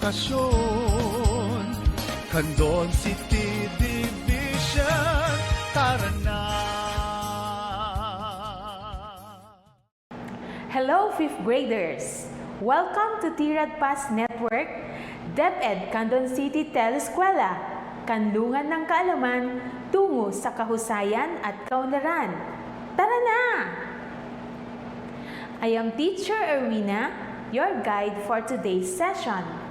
edukasyon. Kandon City Division, tara na! Hello, 5th graders! Welcome to Tirad Pass Network, DepEd Candon City Teleskwela, kanlungan ng kaalaman tungo sa kahusayan at kaunlaran. Tara na! I am Teacher Erwina, your guide for today's session.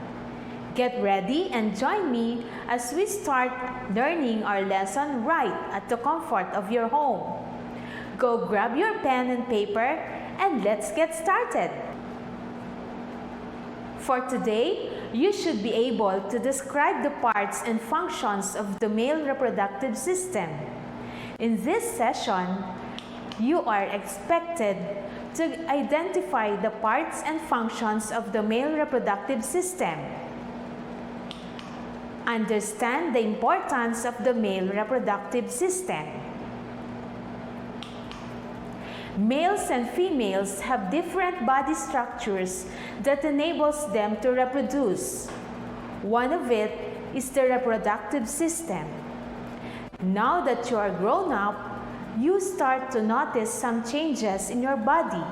Get ready and join me as we start learning our lesson right at the comfort of your home. Go grab your pen and paper and let's get started. For today, you should be able to describe the parts and functions of the male reproductive system. In this session, you are expected to identify the parts and functions of the male reproductive system. Understand the importance of the male reproductive system. Males and females have different body structures that enables them to reproduce. One of it is the reproductive system. Now that you are grown up, you start to notice some changes in your body.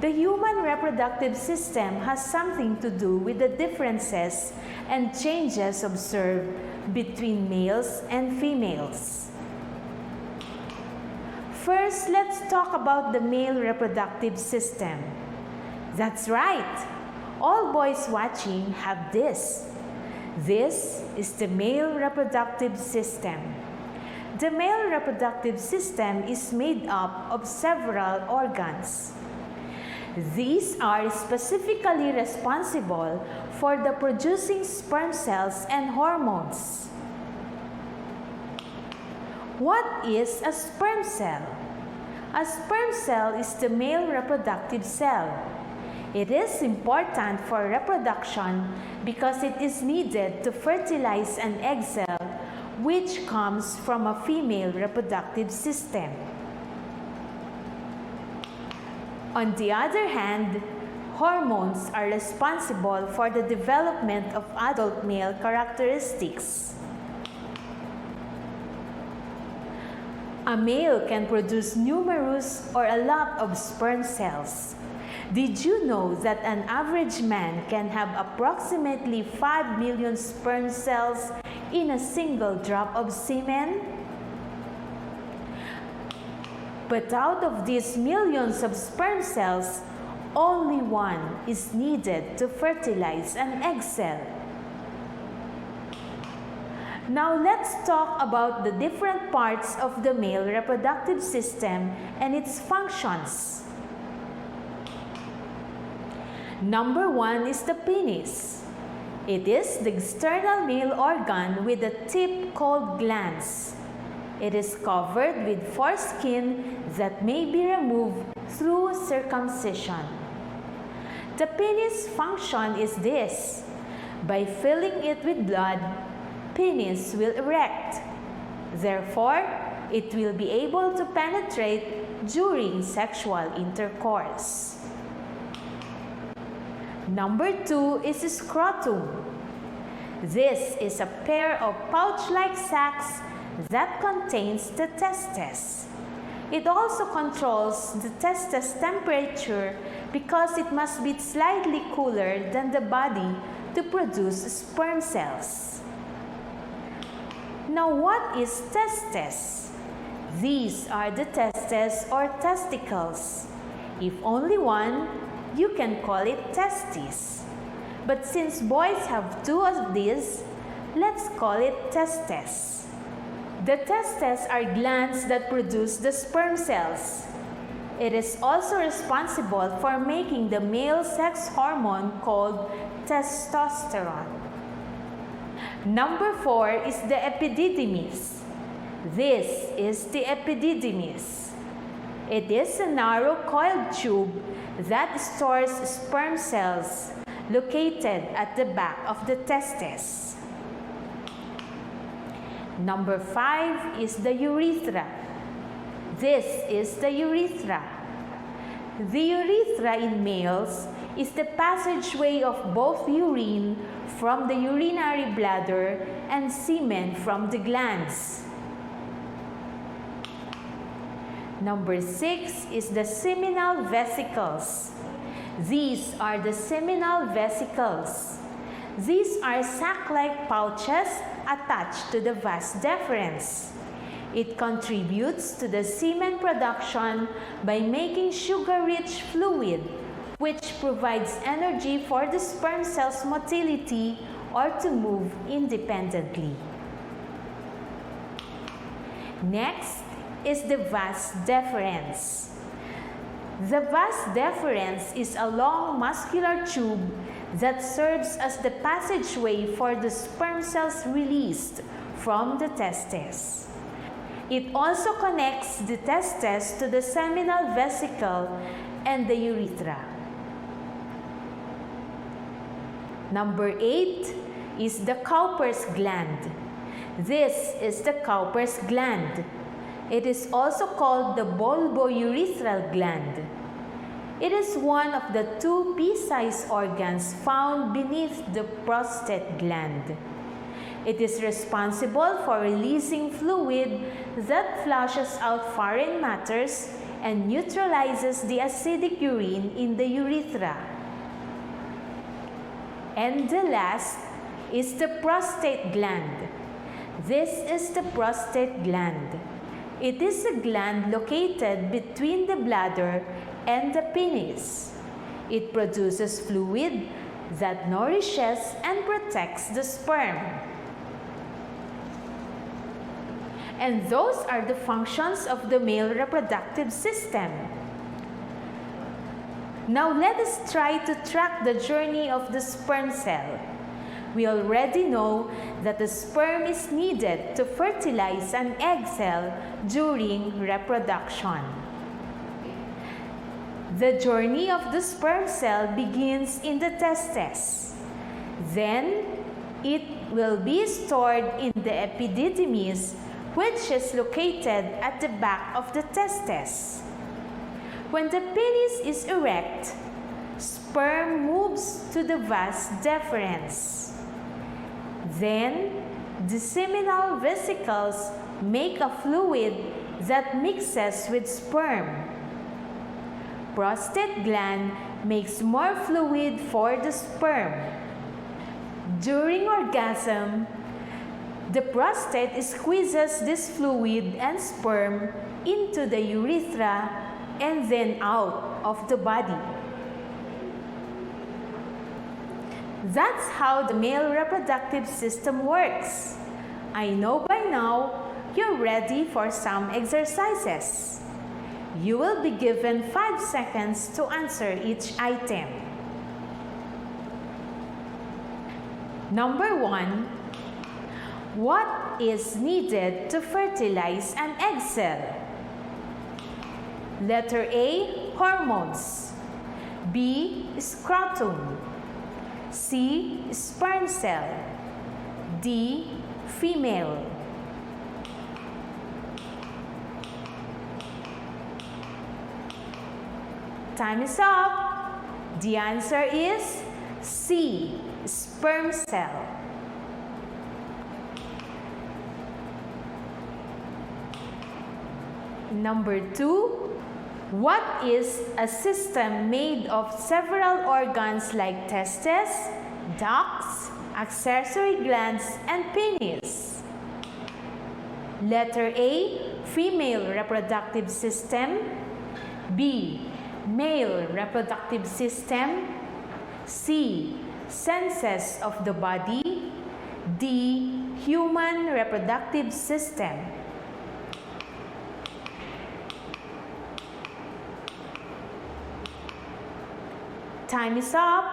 The human reproductive system has something to do with the differences and changes observed between males and females. First, let's talk about the male reproductive system. That's right! All boys watching have this. This is the male reproductive system. The male reproductive system is made up of several organs. These are specifically responsible for the producing sperm cells and hormones. What is a sperm cell? A sperm cell is the male reproductive cell. It is important for reproduction because it is needed to fertilize an egg cell, which comes from a female reproductive system. On the other hand, hormones are responsible for the development of adult male characteristics. A male can produce numerous or a lot of sperm cells. Did you know that an average man can have approximately 5 million sperm cells in a single drop of semen? But out of these millions of sperm cells, only one is needed to fertilize an egg cell. Now let's talk about the different parts of the male reproductive system and its functions. Number 1 is the penis. It is the external male organ with a tip called glans. It is covered with foreskin that may be removed through circumcision. The penis function is this. By filling it with blood, penis will erect. Therefore, it will be able to penetrate during sexual intercourse. Number 2 is scrotum. This is a pair of pouch-like sacs that contains the testes. It also controls the testes temperature because it must be slightly cooler than the body to produce sperm cells. Now, what is testes? These are the testes or testicles. If only one, you can call it testes. But since boys have 2 of these, let's call it testes. The testes are glands that produce the sperm cells. It is also responsible for making the male sex hormone called testosterone. Number 4 is the epididymis. This is the epididymis. It is a narrow coiled tube that stores sperm cells located at the back of the testes. Number 5 is the urethra. This is the urethra. The urethra in males is the passageway of both urine from the urinary bladder and semen from the glands. Number 6 is the seminal vesicles. These are the seminal vesicles. These are sac-like pouches attached to the vas deferens. It contributes to the semen production by making sugar-rich fluid, which provides energy for the sperm cell's motility or to move independently. Next is the vas deferens. The vas deferens is a long muscular tube that serves as the passageway for the sperm cells released from the testes. It also connects the testes to the seminal vesicle and the urethra. Number 8 is the Cowper's gland. This is the Cowper's gland. It is also called the bulbourethral gland. It is one of the 2 pea-sized organs found beneath the prostate gland. It is responsible for releasing fluid that flushes out foreign matters and neutralizes the acidic urine in the urethra. And the last is the prostate gland. This is the prostate gland. It is a gland located between the bladder and the penis. It produces fluid that nourishes and protects the sperm. And those are the functions of the male reproductive system. Now let us try to track the journey of the sperm cell. We already know that the sperm is needed to fertilize an egg cell during reproduction. The journey of the sperm cell begins in the testes. Then, it will be stored in the epididymis, which is located at the back of the testes. When the penis is erect, sperm moves to the vas deferens. Then, the seminal vesicles make a fluid that mixes with sperm. Prostate gland makes more fluid for the sperm. During orgasm, the prostate squeezes this fluid and sperm into the urethra and then out of the body. That's how the male reproductive system works. I know by now you're ready for some exercises. You will be given 5 seconds to answer each item. Number 1. What is needed to fertilize an egg cell? Letter A, hormones. B, scrotum. C, sperm cell. D, female. Time is up. The answer is C, sperm cell. Number 2. What is a system made of several organs like testes, ducts, accessory glands, and penis? Letter A, female reproductive system. B, male reproductive system. C, senses of the body. D, human reproductive system. Time is up.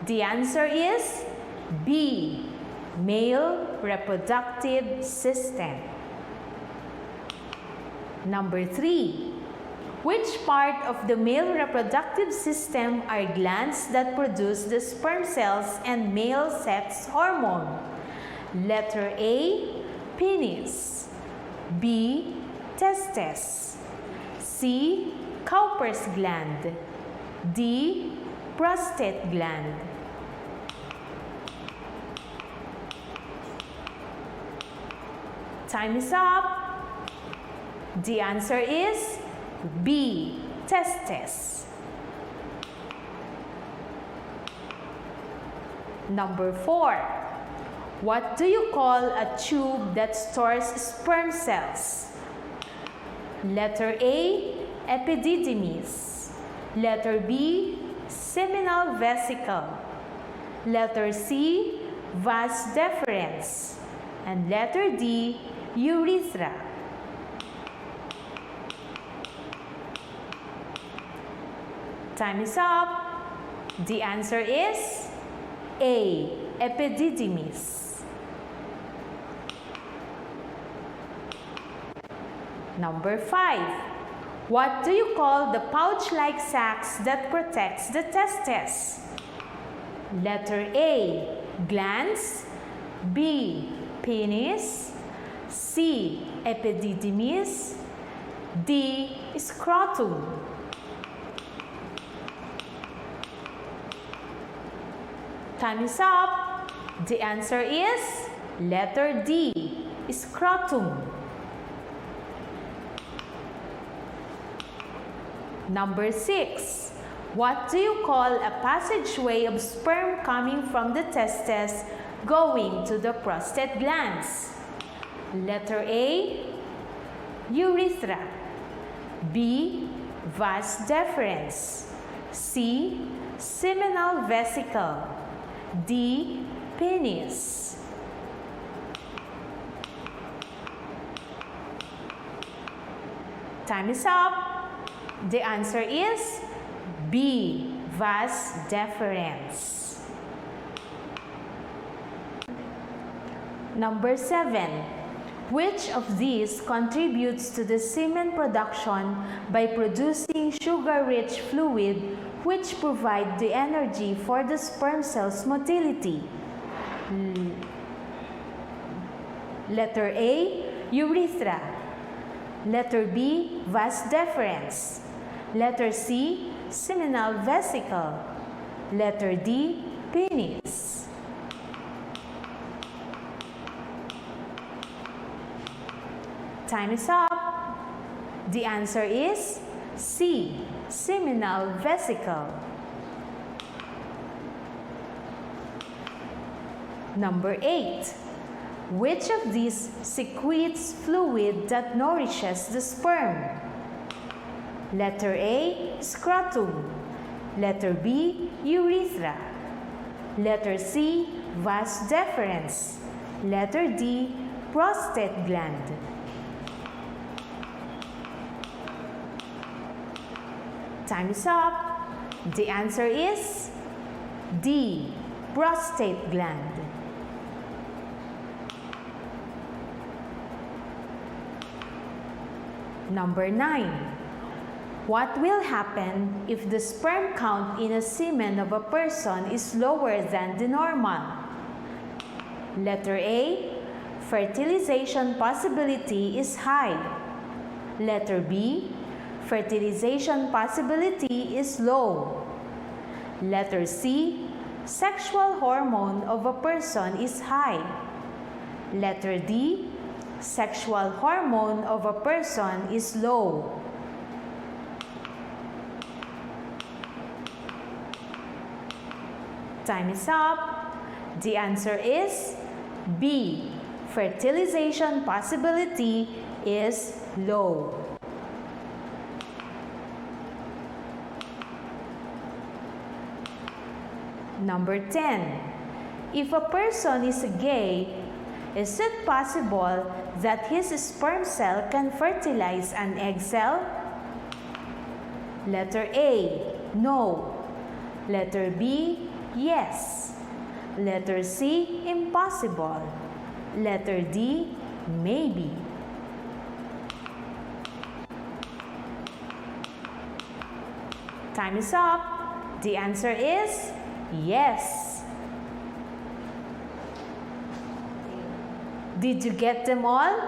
The answer is B, male reproductive system. Number 3. Which part of the male reproductive system are glands that produce the sperm cells and male sex hormone? Letter A, penis. B, testes. C, Cowper's gland. D, prostate gland. Time is up. The answer is B, testes. Number 4. What do you call a tube that stores sperm cells? Letter A, epididymis. Letter B, seminal vesicle. Letter C, vas deferens. And letter D, urethra. Time is up. The answer is A, epididymis. Number 5. What do you call the pouch-like sacs that protects the testes? Letter A, glands. B, penis. C, epididymis. D, scrotum. Time is up. The answer is letter D, scrotum. Number 6. What do you call a passageway of sperm coming from the testes going to the prostate glands? Letter A, urethra. B, vas deferens. C, seminal vesicle. D, penis. Time is up. The answer is B, vas deferens. Number 7. Which of these contributes to the semen production by producing sugar-rich fluid which provide the energy for the sperm cell's motility? Letter A, urethra. Letter B, vas deferens. Letter C, seminal vesicle. Letter D, penis. Time is up. The answer is C, seminal vesicle. Number 8. Which of these secretes fluid that nourishes the sperm? Letter A, scrotum. Letter B, urethra. Letter C, vas deferens. Letter D, prostate gland. Time is up. The answer is D, prostate gland. Number 9. What will happen if the sperm count in a semen of a person is lower than the normal? Letter A, fertilization possibility is high. Letter B, fertilization possibility is low. Letter C, sexual hormone of a person is high. Letter D, sexual hormone of a person is low. Time is up. The answer is B, fertilization possibility is low. Number 10. If a person is gay, is it possible that his sperm cell can fertilize an egg cell? Letter A, no. Letter B, yes. Letter C, impossible. Letter D, maybe. Time is up. The answer is yes. Did you get them all?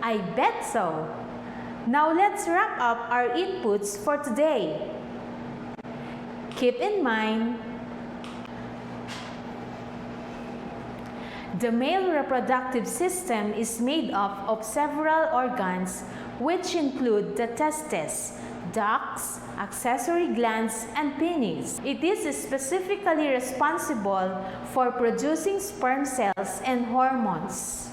I bet so. Now let's wrap up our inputs for today. Keep in mind, the male reproductive system is made up of several organs which include the testes, ducts, accessory glands, and penis. It is specifically responsible for producing sperm cells and hormones.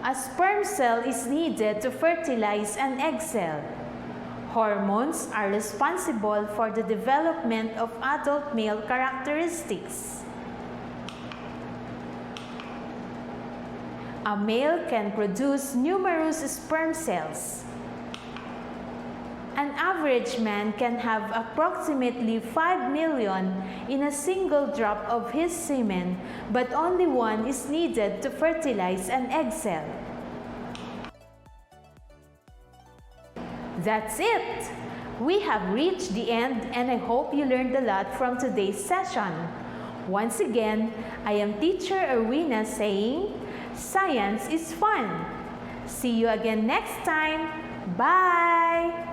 A sperm cell is needed to fertilize an egg cell. Hormones are responsible for the development of adult male characteristics. A male can produce numerous sperm cells. An average man can have approximately 5 million in a single drop of his semen, but only one is needed to fertilize an egg cell. That's it! We have reached the end and I hope you learned a lot from today's session. Once again, I am Teacher Erwina saying, science is fun! See you again next time! Bye!